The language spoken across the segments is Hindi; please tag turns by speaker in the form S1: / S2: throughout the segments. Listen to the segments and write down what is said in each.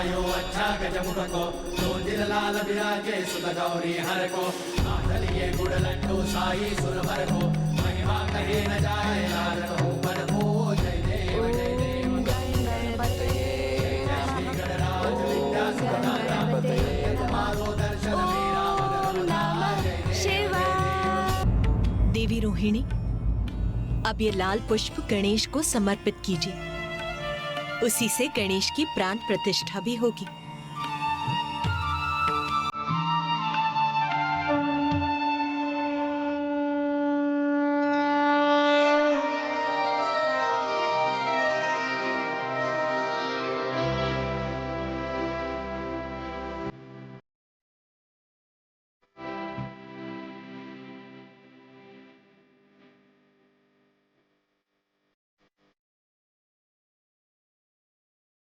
S1: जटायु अच्छा गजमुख को ज्योतिर लाल विराजे सुत गौरी हर को माधलिए गुड़ लड्डू साई सुरभर को महिमा कहे न जाए लाल कहूँ पर को जय देव जय देव जय श्री गणराज विद्या सुखदाता तुम्हारो दर्शन मेरा मन रमता जय देव।
S2: देवी रोहिणी, अब ये लाल पुष्प गणेश को समर्पित कीजिए, उसी से गणेश की प्राण प्रतिष्ठा भी होगी।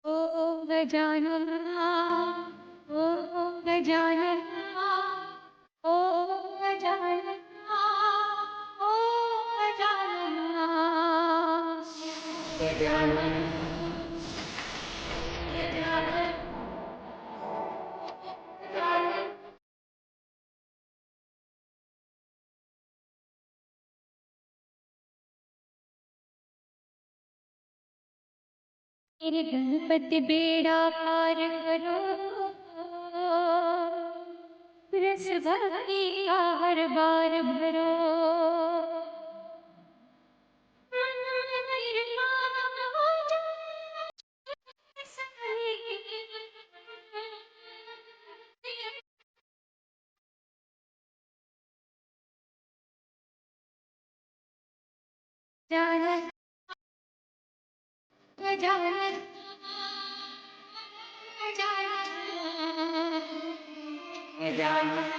S3: ओम गजानन ओम गजानन ओम गजानन ओम गजानन गजानन गजानन मेरे गणपति बेड़ा पार करो, रस भक्ति का हर बार भरो। गजानन गजानन गजानन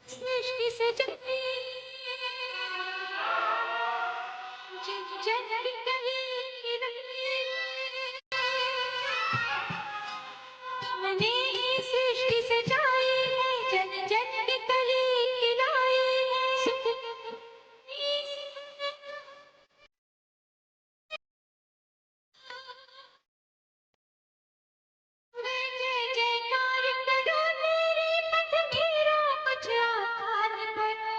S3: सृष्टि से जगी जन गई तुमने ही सृष्टि सजाई है, जन जन की कली खिलाई है। जय जयकार करो मेरे पथ मेरा कुछ आसान करो।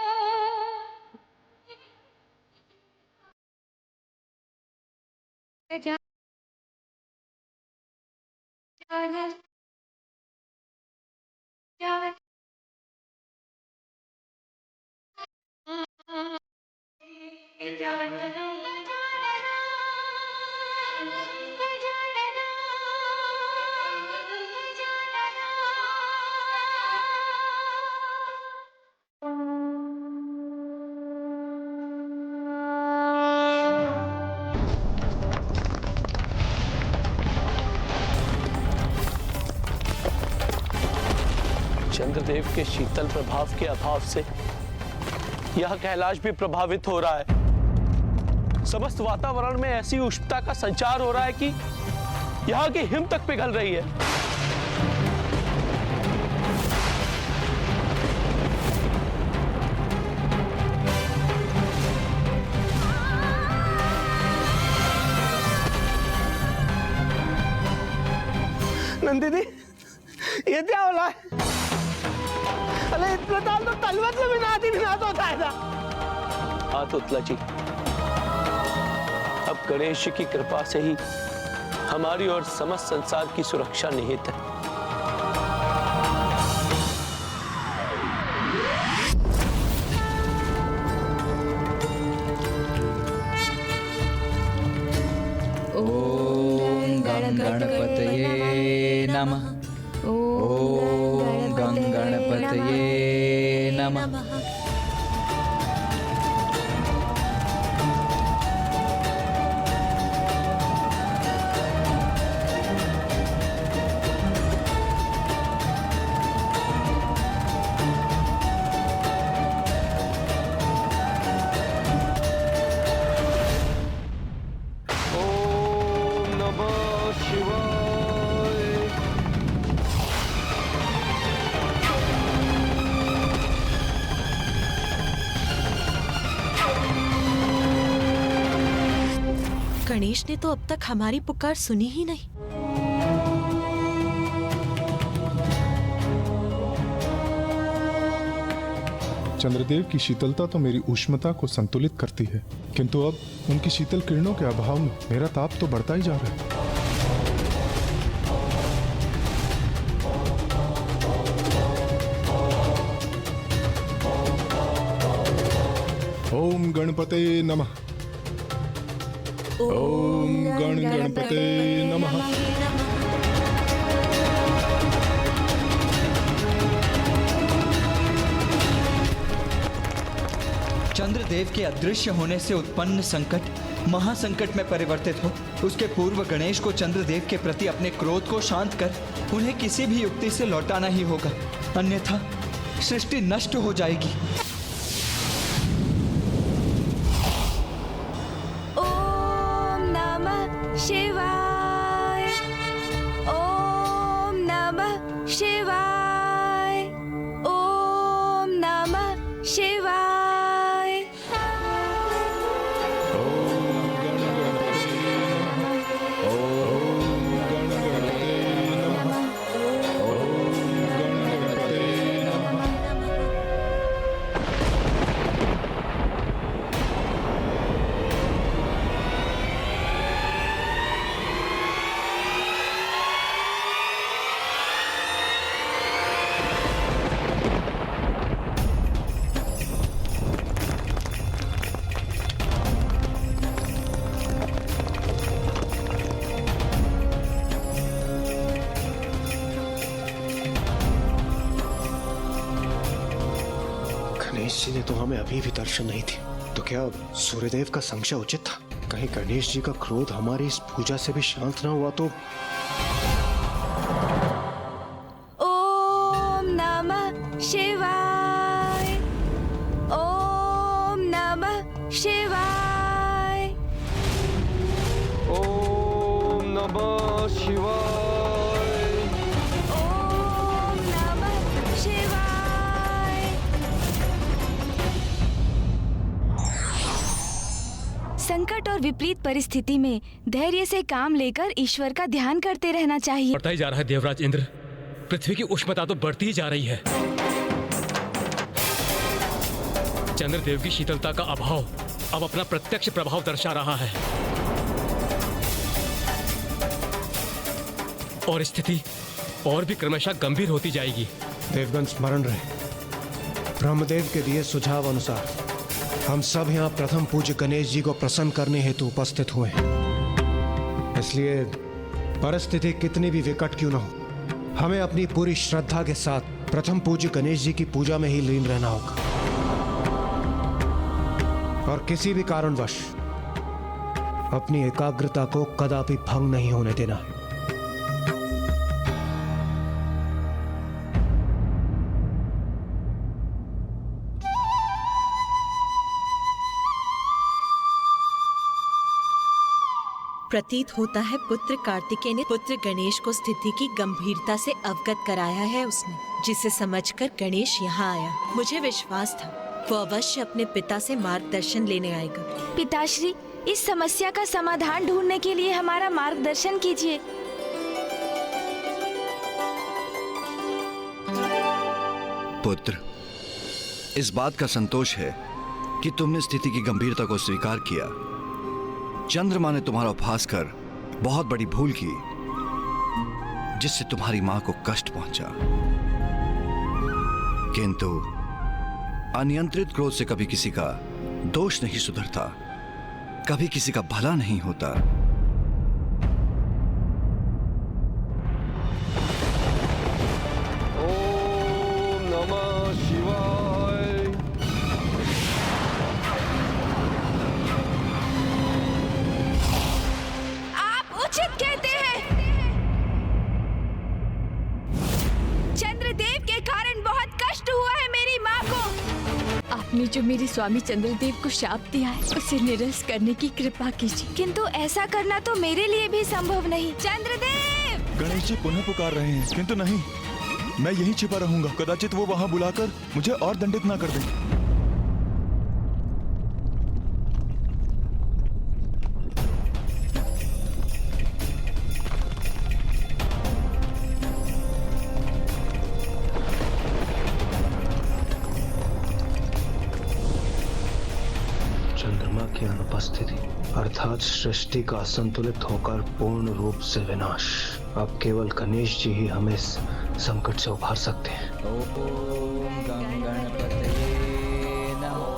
S3: गजानन
S4: चंद्रदेव के शीतल प्रभाव के अभाव से यह कैलाश भी प्रभावित हो रहा है। समस्त वातावरण में ऐसी उष्णता का संचार हो रहा है कि यहाँ की हिम तक पिघल रही है।
S5: नंदिनी, ये क्या हो रहा है? अरे इतना ताल तो तलवत से विनाश होता है ना।
S4: हाँ तुतला जी, अब गणेश जी की कृपा से ही हमारी और समस्त संसार की सुरक्षा निहित है।
S6: ओम गणपतये नमः। ओम गणपतये नमः।
S4: ओम नमः शिवाय।
S2: गणेश ने तो अब तक हमारी पुकार सुनी ही नहीं।
S7: चंद्रदेव की शीतलता तो मेरी उष्णता को संतुलित करती है, किंतु अब उनकी शीतल किरणों के अभाव में मेरा ताप तो बढ़ता ही जा रहा है। ओम गणपते नमः। ओम गणपते नमः।
S6: चंद्रदेव के अदृश्य होने से उत्पन्न संकट महासंकट में परिवर्तित हो, उसके पूर्व गणेश को चंद्रदेव के प्रति अपने क्रोध को शांत कर उन्हें किसी भी युक्ति से लौटाना ही होगा, अन्यथा सृष्टि नष्ट हो जाएगी।
S3: ओम नमः शिवाय। ओम नमः शिवाय। ओम नमः शिवाय।
S7: ओम गणपते नमः। ओम गणपते नमः। ओम गणपते नमः।
S8: गणेश जी ने तो हमें अभी भी दर्शन नहीं दी, तो क्या सूर्यदेव का संशय उचित था? कहीं गणेश जी का क्रोध हमारी इस पूजा से भी शांत ना हुआ तो?
S3: ओम नमः शिवाय। ओम नमः शिवाय।
S4: ओम नमः शिवाय।
S3: ओम नमः शिवाय। संकट और विपरीत परिस्थिति में धैर्य से काम लेकर ईश्वर का ध्यान करते रहना चाहिए।
S9: बढ़ता ही जा रहा है देवराज इंद्र, पृथ्वी की उष्णता तो बढ़ती ही जा रही है। चंद्रदेव की शीतलता का अभाव अब अपना प्रत्यक्ष प्रभाव दर्शा रहा है और स्थिति और भी क्रमशः गंभीर होती जाएगी।
S8: देवगण स्मरण रहे, ब्रह्मदेव के दिए सुझाव अनुसार हम सब यहाँ प्रथम पूज्य गणेश जी को प्रसन्न करने हेतु उपस्थित हुए हैं। इसलिए परिस्थिति कितनी भी विकट क्यों न हो, हमें अपनी पूरी श्रद्धा के साथ प्रथम पूज्य गणेश जी की पूजा में ही लीन रहना होगा और किसी भी कारणवश अपनी एकाग्रता को कदापि भंग नहीं होने देना है।
S2: प्रतीत होता है पुत्र कार्तिकेय ने पुत्र गणेश को स्थिति की गंभीरता से अवगत कराया है उसने, जिसे समझकर गणेश यहाँ आया। मुझे विश्वास था वो अवश्य अपने पिता से मार्गदर्शन लेने आएगा।
S3: पिताश्री, इस समस्या का समाधान ढूंढने के लिए हमारा मार्गदर्शन कीजिए।
S10: पुत्र, इस बात का संतोष है कि तुमने स्थिति की गंभीरता को स्वीकार किया। चंद्रमा ने तुम्हारा उपहास कर बहुत बड़ी भूल की, जिससे तुम्हारी मां को कष्ट पहुंचा। किंतु अनियंत्रित क्रोध से कभी किसी का दोष नहीं सुधरता, कभी किसी का भला नहीं होता।
S4: ओम नमः शिवाय।
S11: आपने जो मेरे स्वामी चंद्रदेव को शाप दिया है उसे निरस्त करने की कृपा कीजिए। किंतु ऐसा करना तो मेरे लिए भी संभव नहीं। चंद्रदेव!
S12: गणेश जी पुनः पुकार रहे हैं, किंतु नहीं, मैं यहीं छिपा रहूंगा। कदाचित वो वहां बुलाकर मुझे और दंडित ना कर दें।
S8: चंद्रमा की अनुपस्थिति अर्थात सृष्टि का असंतुलित होकर पूर्ण रूप से विनाश। अब केवल गणेश जी ही हमें इस संकट से उबार सकते हैं।
S6: ओम गं गणपतये नमः।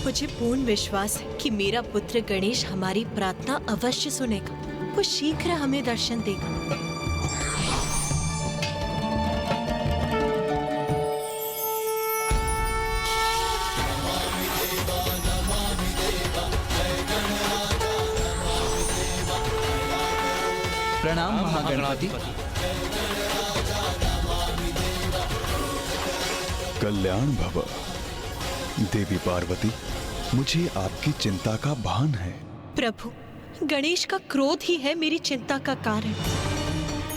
S2: मुझे पूर्ण विश्वास है कि मेरा पुत्र गणेश हमारी प्रार्थना अवश्य सुनेगा। वो शीघ्र हमें दर्शन देगा।
S6: प्रणाम महागणपति।
S12: कल्याण भव। देवी पार्वती, मुझे आपकी चिंता का भान है।
S2: प्रभु, गणेश का क्रोध ही है मेरी चिंता का कारण।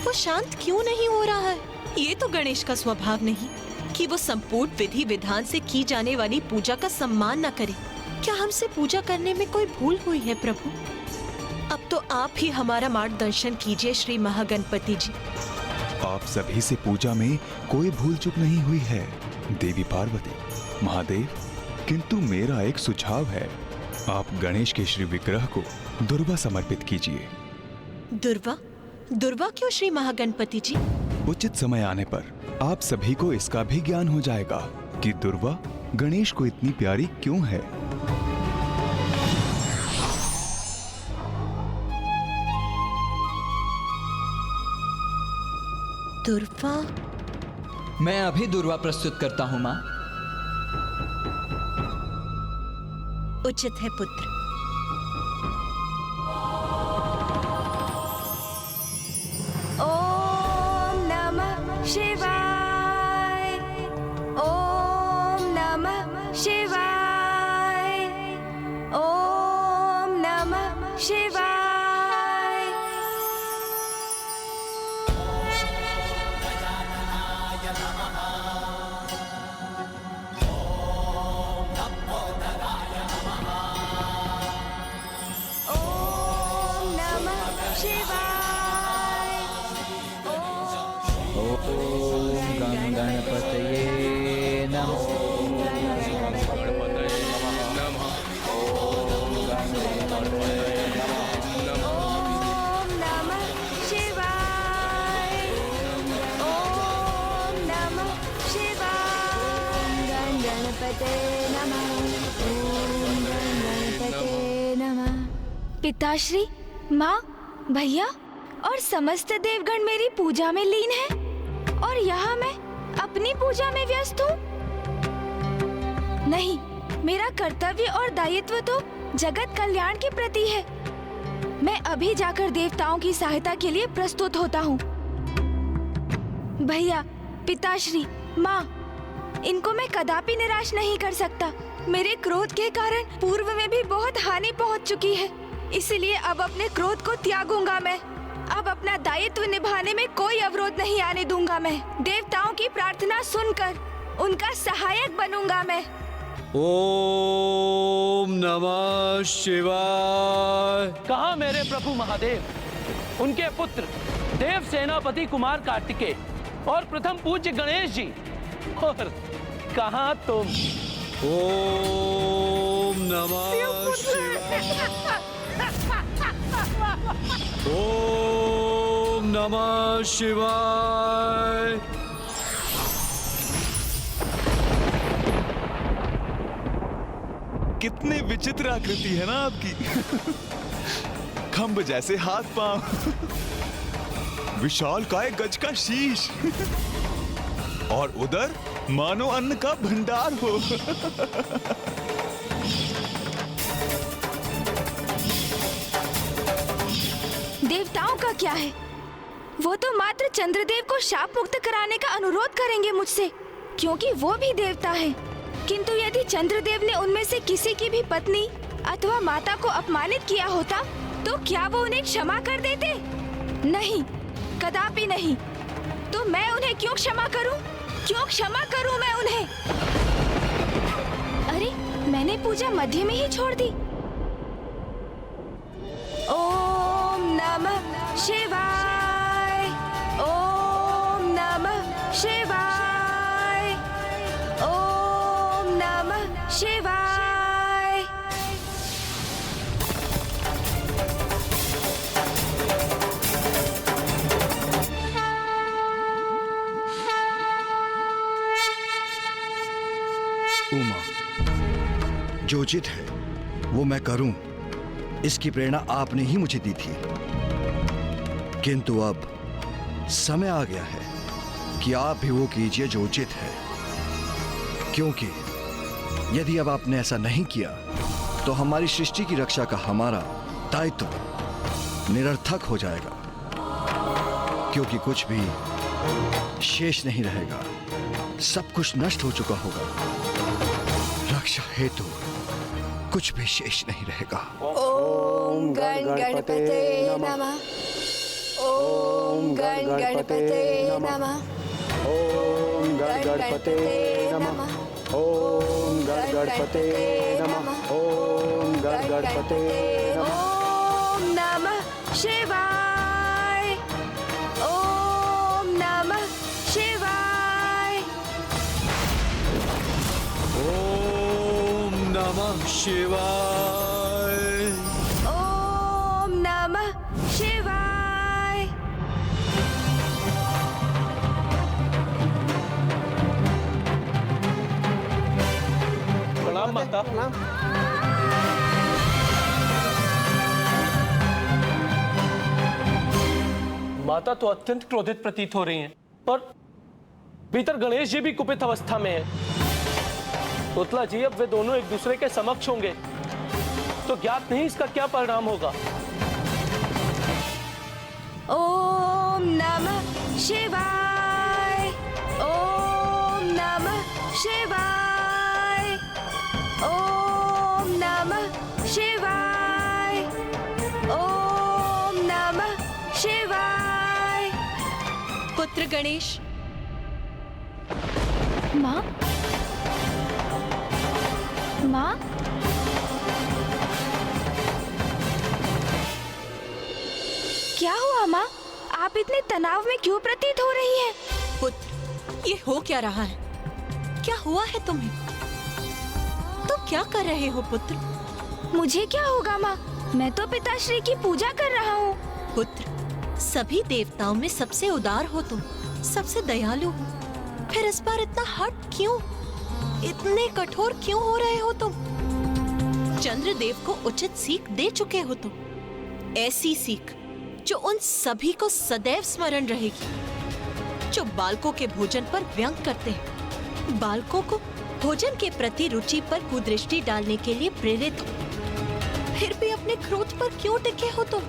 S2: वो शांत क्यों नहीं हो रहा है? ये तो गणेश का स्वभाव नहीं कि वो संपूर्ण विधि विधान से की जाने वाली पूजा का सम्मान न करे। क्या हमसे पूजा करने में कोई भूल हुई है प्रभु? अब तो आप ही हमारा मार्गदर्शन कीजिए श्री महागणपति जी।
S12: आप सभी से पूजा में कोई भूल चूक नहीं हुई है देवी पार्वती, महादेव। किंतु मेरा एक सुझाव है, आप गणेश के श्री विग्रह को दुर्वा समर्पित कीजिए।
S2: दुर्वा? दुर्वा क्यों श्री महागणपति जी?
S12: उचित समय आने पर आप सभी को इसका भी ज्ञान हो जाएगा कि दुर्वा गणेश को इतनी प्यारी क्यों है।
S2: दुर्वा?
S6: मैं अभी दुर्वा प्रस्तुत करता हूँ माँ।
S2: उचित है पुत्र।
S11: ओम नमः शिवाय। ओम नमः शिवाय। ओम नमः शिवाय। ओम नमः शिवाय।
S6: ओम गं गणपतये नमः।
S11: ओम नमः शिवाय। ओम नमः शिवाय। गं गणपते नमः। ओम गं गणपते नमः। पिताश्री, माँ, भैया और समस्त देवगण मेरी पूजा में लीन हैं और यहाँ मैं अपनी पूजा में व्यस्त हूँ। नहीं, मेरा कर्तव्य और दायित्व तो जगत कल्याण के प्रति है। मैं अभी जाकर देवताओं की सहायता के लिए प्रस्तुत होता हूँ। भैया, पिताश्री, माँ, इनको मैं कदापि निराश नहीं कर सकता। मेरे क्रोध के कारण पूर्व में भी बहुत हानि पहुँच चुकी है, इसलिए अब अपने क्रोध को त्यागूंगा मैं। अब अपना दायित्व निभाने में कोई अवरोध नहीं आने दूंगा मैं। देवताओं की प्रार्थना सुनकर उनका सहायक बनूंगा मैं।
S10: ओम नमः शिवाय।
S4: कहाँ मेरे प्रभु महादेव, उनके पुत्र देव सेनापति कुमार कार्तिकेय और प्रथम पूज्य गणेश जी, और कहाँ तुम?
S10: ओम नमः शिवाय। ओम नमः शिवाय।
S12: कितनी विचित्र आकृति है ना आपकी। खंभ जैसे हाथ पांव, विशाल काय गज का शीश, और उधर मानो अन्न का भंडार हो।
S11: देवताओं का क्या है? वो तो मात्र चंद्रदेव को शाप मुक्त कराने का अनुरोध करेंगे मुझसे, क्योंकि वो भी देवता है। किंतु यदि चंद्रदेव ने उनमें से किसी की भी पत्नी अथवा माता को अपमानित किया होता, तो क्या वो उन्हें क्षमा कर देते? नहीं, कदापि नहीं। तो मैं उन्हें क्यों क्षमा करूं? क्यों क्षमा करूं मैं उन्हें? अरे, मैंने पूजा मध्य में ही छोड़ दी। ओम नमः शिवाय, ओम नमः शिवाय, ओम नमः शिवाय।
S10: उमा, जो उचित है वो मैं करूं, इसकी प्रेरणा आपने ही मुझे दी थी। किंतु अब समय आ गया है कि आप भी वो कीजिए जो उचित है, क्योंकि यदि अब आपने ऐसा नहीं किया तो हमारी सृष्टि की रक्षा का हमारा दायित्व निरर्थक हो जाएगा, क्योंकि कुछ भी शेष नहीं रहेगा, सब कुछ नष्ट हो चुका होगा। रक्षा हेतु कुछ भी शेष नहीं रहेगा।
S11: ओम गण गणपते नमः, ओम गण गणपते नमः, ओम गण गणपते नमः, ओम गण गणपते नमः, ओम गण गणपते नमः। ओम नमः शिवाय, ओम नमः शिवाय,
S6: ओम नमः शिवाय,
S11: ओम नमः शिवाय।
S4: प्रणाम माता। माता तो अत्यंत क्रोधित प्रतीत हो रही हैं और भीतर गणेश जी भी कुपित अवस्था में है। पुतला जी, अब वे दोनों एक दूसरे के समक्ष होंगे तो ज्ञात नहीं इसका क्या परिणाम होगा।
S11: ओम नमः शिवाय, ओम नमः शिवाय, ओम नमः शिवाय, ओम नमः शिवाय।
S2: पुत्र गणेश।
S11: माँ, माँ, क्या हुआ माँ? आप इतने तनाव में क्यों प्रतीत हो रही हैं?
S2: पुत्र, ये हो क्या रहा है? क्या हुआ है तुम्हें? तुम क्या कर रहे हो पुत्र?
S11: मुझे क्या होगा माँ? मैं तो पिताश्री की पूजा कर रहा हूँ।
S2: पुत्र, सभी देवताओं में सबसे उदार हो तुम, सबसे दयालु हो, फिर इस बार इतना हठ क्यों? इतने कठोर क्यों हो रहे हो तुम? चंद्रदेव को उचित सीख दे चुके हो तुम, ऐसी सीख जो उन सभी को सदैव स्मरण रहेगी, जो बालकों के भोजन पर व्यंग करते हैं, बालकों को भोजन के प्रति रुचि पर कुदृष्टि डालने के लिए प्रेरित हो। फिर भी अपने क्रोध पर क्यों टिके हो तुम?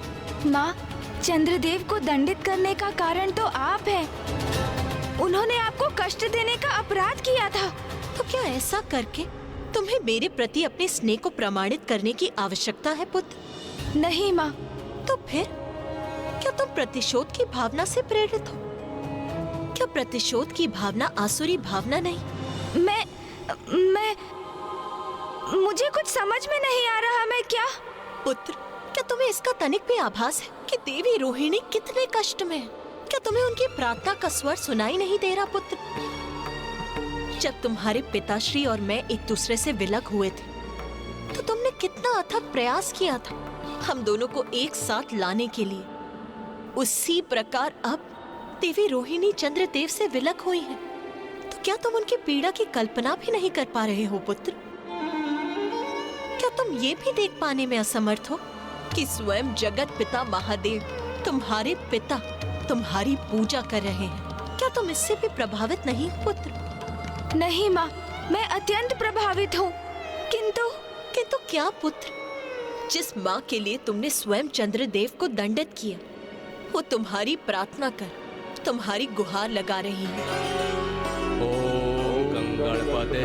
S11: माँ, चंद्रदेव को दंडित करने का कारण तो आप हैं। उन्होंने आपको कष्ट देने का अपराध किया था।
S2: तो क्या ऐसा करके तुम्हें मेरे प्रति अपने स्नेह को प्रमाणित करने की आवश्यकता है पुत्र?
S11: नहीं माँ।
S2: तो फिर क्या तुम प्रतिशोध की भावना से प्रेरित हो? क्या प्रतिशोध की भावना आसुरी भावना नहीं?
S11: मैं मुझे कुछ समझ में नहीं आ रहा। मैं क्या?
S2: पुत्र, क्या तुम्हें इसका तनिक भी आभास है कि देवी रोहिणी कितने कष्ट में है? क्या तुम्हें उनकी प्रार्थना का स्वर सुनाई नहीं दे रहा पुत्र? जब तुम्हारे पिताश्री और मैं एक दूसरे से विलग हुए थे तो तुमने कितना अथक प्रयास किया था हम दोनों को एक साथ लाने के लिए। उसी प्रकार अब देवी रोहिणी चंद्रदेव से विलग हुई हैं। तो क्या तुम उनकी पीड़ा की कल्पना भी नहीं कर पा रहे हो पुत्र? क्या तुम ये भी देख पाने में असमर्थ हो कि स्वयं जगत पिता महादेव तुम्हारे पिता तुम्हारी पूजा कर रहे हैं? क्या तुम इससे भी प्रभावित नहीं पुत्र?
S11: नहीं माँ, मैं अत्यंत प्रभावित हूँ। किंतु
S2: क्या पुत्र? जिस माँ के लिए तुमने स्वयं चंद्रदेव को दंडित किया, वो तुम्हारी प्रार्थना कर, तुम्हारी गुहार लगा रही है।
S9: ओ गंगणपते